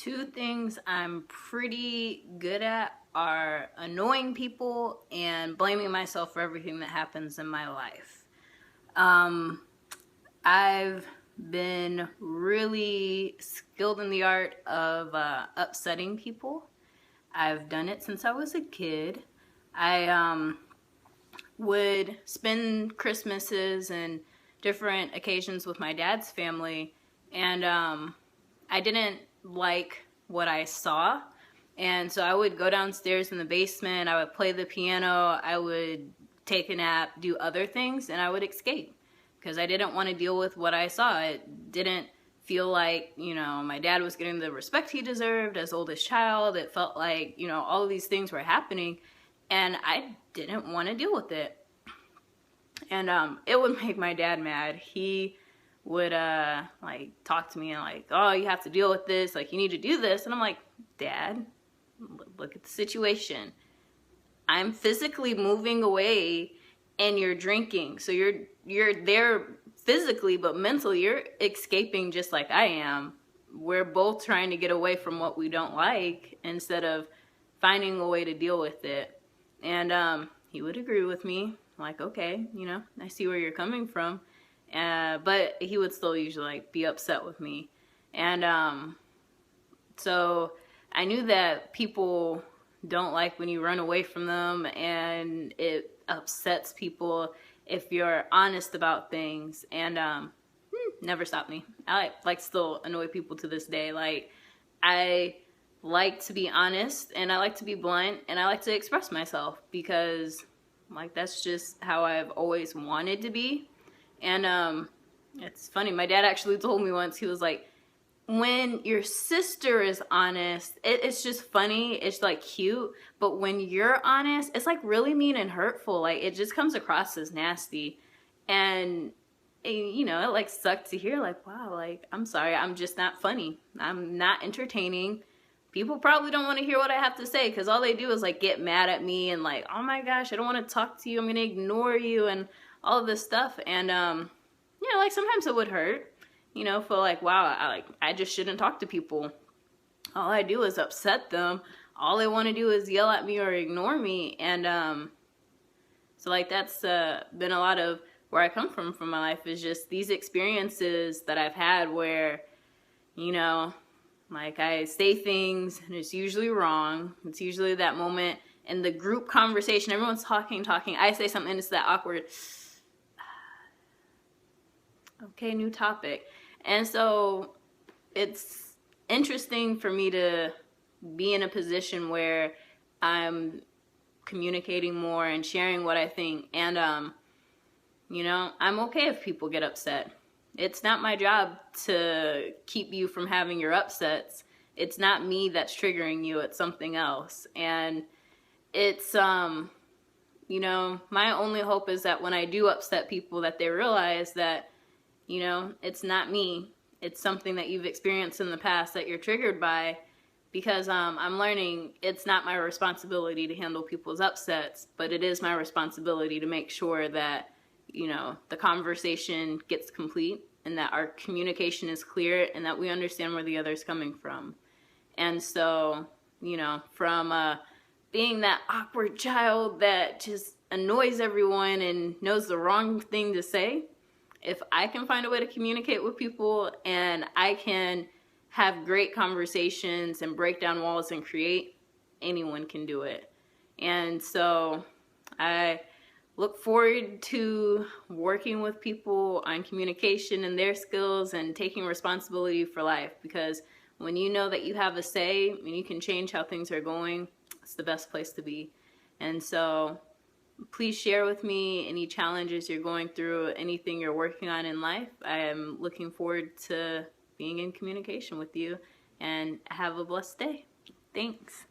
Two things I'm pretty good at are annoying people and blaming myself for everything that happens in my life. I've been really skilled in the art of upsetting people. I've done it since I was a kid. I would spend Christmases and different occasions with my dad's family, and I didn't like what I saw, and so I would go downstairs in the basement, I would play the piano, I would take a nap, do other things, and I would escape because I didn't want to deal with what I saw. It didn't feel like, my dad was getting the respect he deserved as oldest child. It felt like, all of these things were happening, and I didn't want to deal with it. And it would make my dad mad. He would talk to me and oh, you have to deal with this, you need to do this. And I'm like, Dad, look at the situation. I'm physically moving away and you're drinking. So you're there physically, but mentally you're escaping just like I am. We're both trying to get away from what we don't like instead of finding a way to deal with it. And he would agree with me, okay, I see where you're coming from. But he would still usually be upset with me. And so I knew that people don't like when you run away from them, and it upsets people if you're honest about things. And never stopped me. I still annoy people to this day. I like to be honest, and I like to be blunt, and I like to express myself because that's just how I've always wanted to be. And it's funny, my dad actually told me once, he was like, when your sister is honest, it's just funny, it's cute, but when you're honest, it's really mean and hurtful. It just comes across as nasty. And it sucked to hear, wow, I'm sorry, I'm just not funny, I'm not entertaining. People probably don't want to hear what I have to say because all they do is get mad at me and oh my gosh, I don't want to talk to you, I'm gonna ignore you, and all of this stuff. And sometimes it would hurt, feel wow, I just shouldn't talk to people. All I do is upset them. All they want to do is yell at me or ignore me. And so that's been a lot of where I come from my life, is just these experiences that I've had where I say things and it's usually wrong. It's usually that moment in the group conversation, everyone's talking, I say something and it's that awkward, okay, new topic. And so it's interesting for me to be in a position where I'm communicating more and sharing what I think. And, I'm okay if people get upset. It's not my job to keep you from having your upsets. It's not me that's triggering you, it's something else. And it's, my only hope is that when I do upset people, that they realize that, it's not me. It's something that you've experienced in the past that you're triggered by, because I'm learning it's not my responsibility to handle people's upsets, but it is my responsibility to make sure that, the conversation gets complete and that our communication is clear and that we understand where the other's coming from. And so, from being that awkward child that just annoys everyone and knows the wrong thing to say, if I can find a way to communicate with people and I can have great conversations and break down walls and create, anyone can do it. And so I look forward to working with people on communication and their skills and taking responsibility for life, because when you know that you have a say and you can change how things are going, it's the best place to be. And so please share with me any challenges you're going through, anything you're working on in life. I am looking forward to being in communication with you, and have a blessed day. Thanks.